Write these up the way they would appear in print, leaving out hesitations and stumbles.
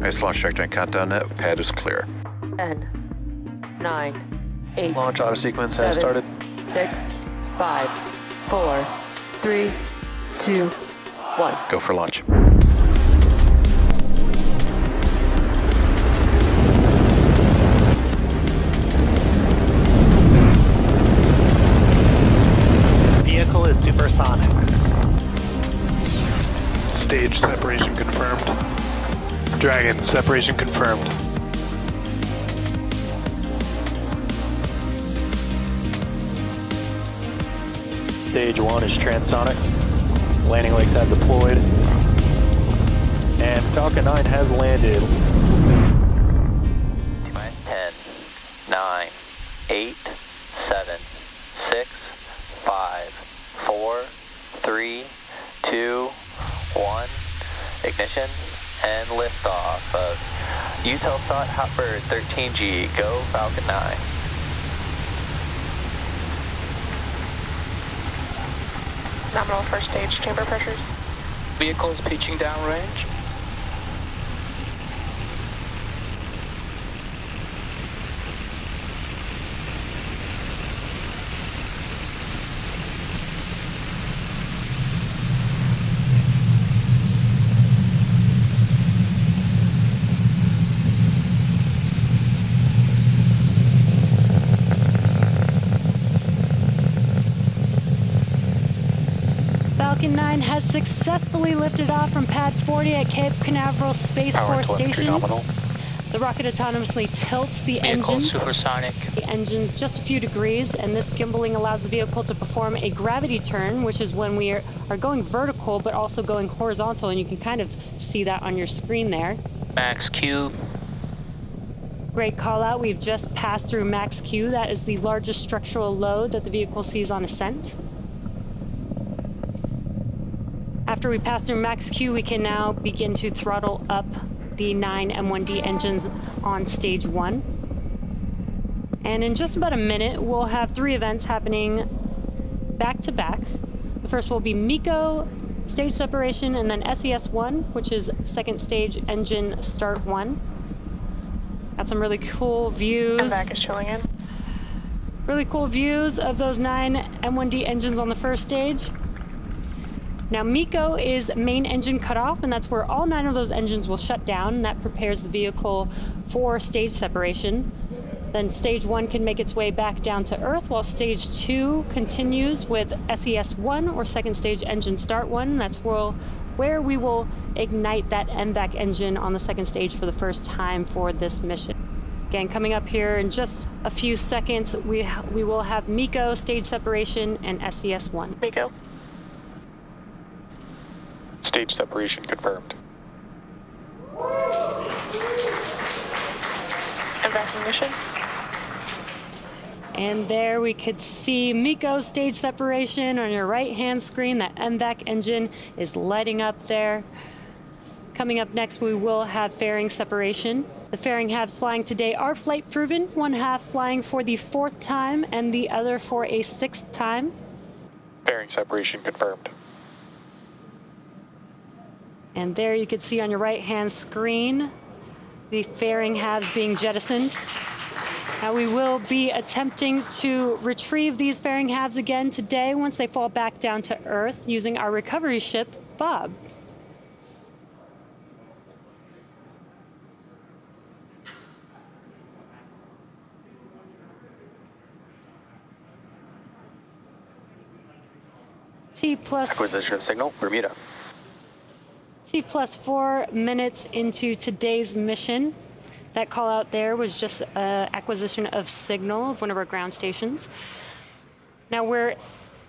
Nice launch trajectory and countdown net. Pad is clear. 10, 9, 8. Launch auto sequence 7, has started. 6, 5, 4, 3, 2, 1. Go for launch. Vehicle is supersonic. Stage separation confirmed. Dragon, separation confirmed. Stage 1 is transonic. Landing legs have deployed. And Falcon 9 has landed. 10, 9, 8, 7, 6, 5, 4, 3, 2, 1. Ignition and liftoff of Eutelsat HOTBIRD 13G. Go Falcon 9. Nominal first stage chamber pressures. Vehicle is pitching downrange. Falcon 9 has successfully lifted off from Pad 40 at Cape Canaveral Space Force Station. Nominal. The rocket autonomously tilts the Vehicle engines. supersonic. The engines just a few degrees, and this gimbaling allows the vehicle to perform a gravity turn, which is when we are going vertical but also going horizontal, and you can kind of see that on your screen there. Max Q. Great call out. We've just passed through Max Q. That is the largest structural load that the vehicle sees on ascent. After we pass through Max Q, we can now begin to throttle up the 9 M1D engines on stage 1. And in just about a minute, we'll have 3 events happening back to back. The first will be MECO, stage separation, and then SES1, which is second stage engine start 1. Got some really cool views. And back is showing in. Really cool views of those 9 M1D engines on the first stage. Now MECO is main engine cutoff, and that's where all 9 of those engines will shut down, and that prepares the vehicle for stage separation. Then stage 1 can make its way back down to Earth, while stage 2 continues with SES1 or second stage engine start 1. That's where we will ignite that MVAC engine on the second stage for the first time for this mission. Again, coming up here in just a few seconds, we will have MECO, stage separation, and SES1. MECO. Stage separation confirmed. And back ignition. And there we could see MECO stage separation on your right-hand screen. That MVAC engine is lighting up there. Coming up next, we will have fairing separation. The fairing halves flying today are flight proven, one half flying for the 4th time and the other for a 6th time. Fairing separation confirmed. And there you can see on your right-hand screen the fairing halves being jettisoned. Now we will be attempting to retrieve these fairing halves again today once they fall back down to Earth using our recovery ship, Bob. Acquisition signal, Bermuda. T plus 4 minutes into today's mission. That call out there was just acquisition of signal of one of our ground stations. Now we're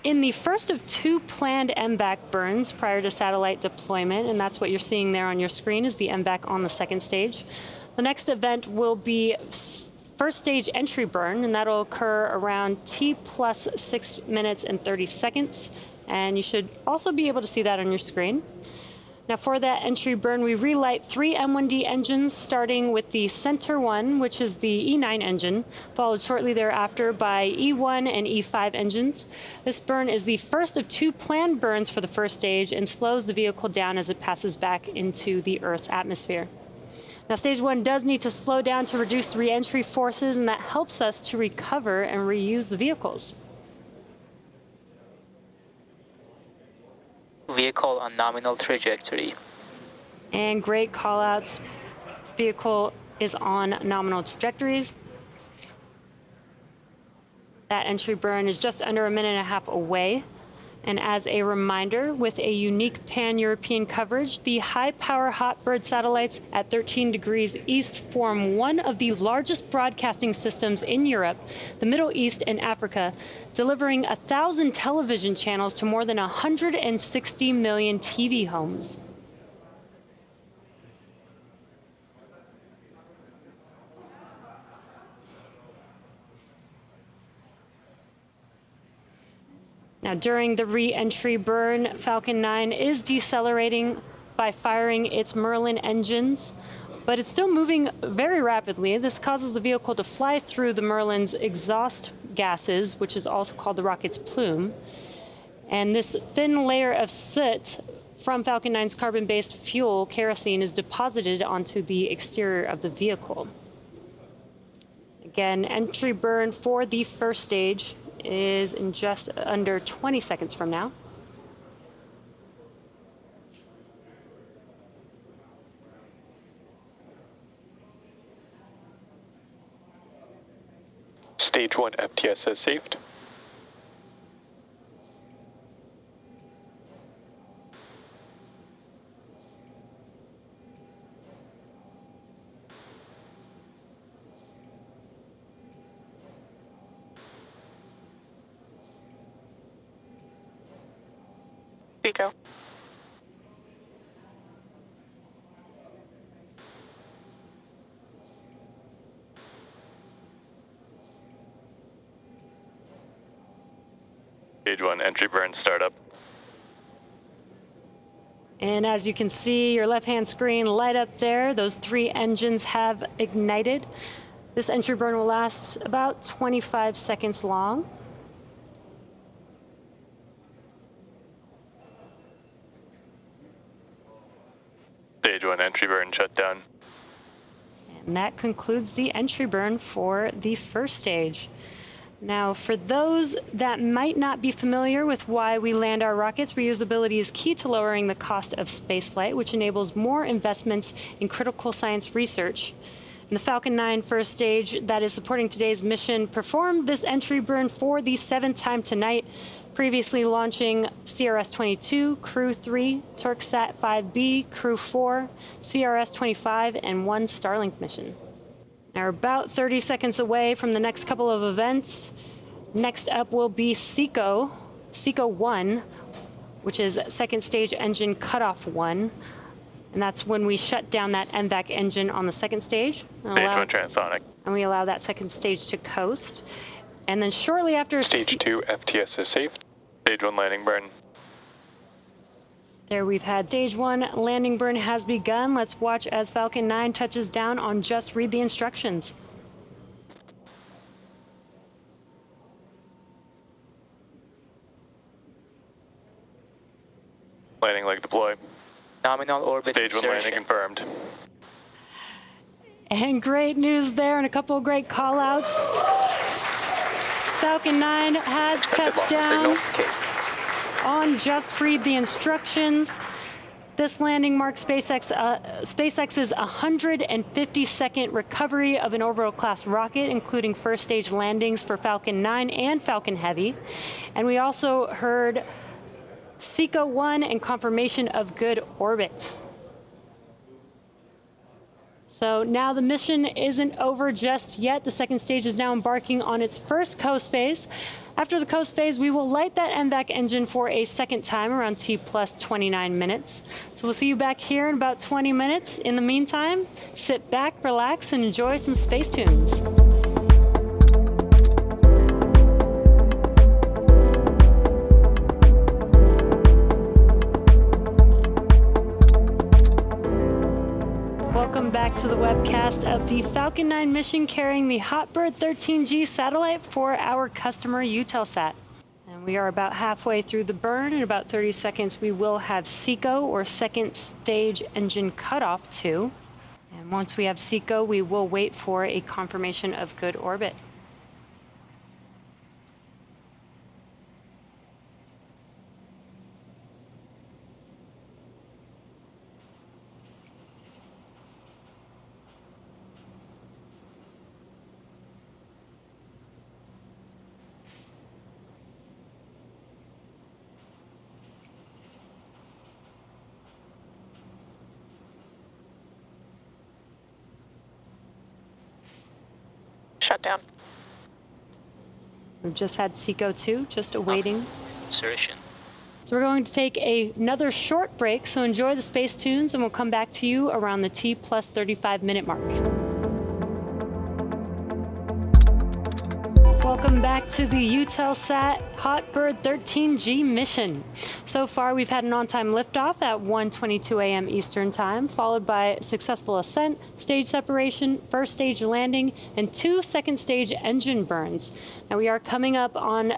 in the first of 2 planned MVAC burns prior to satellite deployment, and that's what you're seeing there on your screen is the MVAC on the second stage. The next event will be first stage entry burn, and that'll occur around T plus 6 minutes and 30 seconds. And you should also be able to see that on your screen. Now for that entry burn, we relight 3 M1D engines, starting with the center one, which is the E9 engine, followed shortly thereafter by E1 and E5 engines. This burn is the first of 2 planned burns for the first stage and slows the vehicle down as it passes back into the Earth's atmosphere. Now, stage 1 does need to slow down to reduce the re-entry forces, and that helps us to recover and reuse the vehicles. Vehicle on nominal trajectory. And great call-outs. Vehicle is on nominal trajectories. That entry burn is just under a minute and a half away. And as a reminder, with a unique pan-European coverage, the high-power HOTBIRD satellites at 13 degrees east form one of the largest broadcasting systems in Europe, the Middle East, and Africa, delivering 1,000 television channels to more than 160 million TV homes. Now, during the re-entry burn, Falcon 9 is decelerating by firing its Merlin engines, but it's still moving very rapidly. This causes the vehicle to fly through the Merlin's exhaust gases, which is also called the rocket's plume. And this thin layer of soot from Falcon 9's carbon-based fuel, kerosene, is deposited onto the exterior of the vehicle. Again, entry burn for the first stage is in just under 20 seconds from now. Stage 1 FTS has saved. Pico. Stage 1 entry burn startup. And as you can see, your left-hand screen light up there. Those 3 engines have ignited. This entry burn will last about 25 seconds long. Stage 1 entry burn shut down. And that concludes the entry burn for the first stage. Now, for those that might not be familiar with why we land our rockets, reusability is key to lowering the cost of spaceflight, which enables more investments in critical science research. And the Falcon 9 first stage that is supporting today's mission performed this entry burn for the 7th time tonight, previously launching CRS-22, Crew 3, Turksat 5B, Crew 4, CRS-25, and 1 Starlink mission. Now, we're about 30 seconds away from the next couple of events. Next up will be SECO 1, which is second stage engine cutoff 1. And that's when we shut down that MVAC engine on the second stage. Stage 1 transonic. And we allow that second stage to coast. And then shortly after... Stage 2 FTS is safe. Stage 1 landing burn. There we've had stage 1 landing burn has begun. Let's watch as Falcon 9 touches down on Just Read the Instructions. Landing leg deploy. Nominal orbit Stage 1 landing insertion. confirmed. And great news there, and a couple of great call-outs. Falcon 9 has touched down on Just Read the Instructions. This landing marks SpaceX's 152nd recovery of an orbital-class rocket, including first-stage landings for Falcon 9 and Falcon Heavy. And we also heard SECO 1 and confirmation of good orbit. So now the mission isn't over just yet. The second stage is now embarking on its first coast phase. After the coast phase, we will light that MVAC engine for a second time around T plus 29 minutes. So we'll see you back here in about 20 minutes. In the meantime, sit back, relax, and enjoy some space tunes. Welcome back to the webcast of the Falcon 9 mission carrying the HOTBIRD 13G satellite for our customer Eutelsat. And we are about halfway through the burn. In about 30 seconds, we will have SECO, or second stage engine cutoff 2. And Once we have SECO, we will wait for a confirmation of good orbit. Shut down. We've just had SECO 2, just awaiting. Insertion. So we're going to take another short break, so enjoy the space tunes, and we'll come back to you around the T plus 35-minute mark. Welcome back to the Eutelsat HOTBIRD 13G mission. So far, we've had an on-time liftoff at 1:22 a.m. Eastern Time, followed by successful ascent, stage separation, first stage landing, and 2 second stage engine burns. Now we are coming up on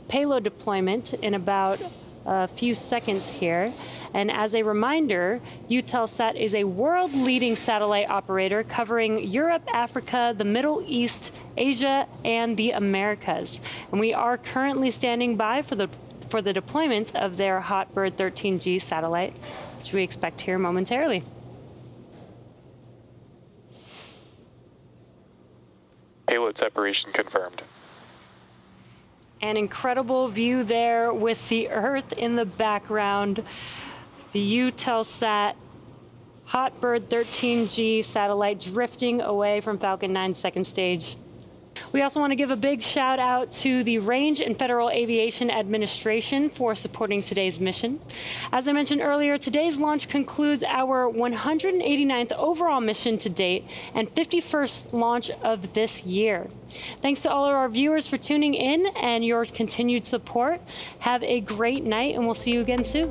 payload deployment in about a few seconds here. And as a reminder, Eutelsat is a world-leading satellite operator covering Europe, Africa, the Middle East, Asia, and the Americas. And we are currently standing by for the deployment of their HOTBIRD 13G satellite, which we expect here momentarily. Payload separation confirmed. An incredible view there with the Earth in the background. The Eutelsat HOTBIRD 13G satellite drifting away from Falcon 9 second stage. We also want to give a big shout out to the Range and Federal Aviation Administration for supporting today's mission. As I mentioned earlier, today's launch concludes our 189th overall mission to date and 51st launch of this year. Thanks to all of our viewers for tuning in and your continued support. Have a great night, and we'll see you again soon.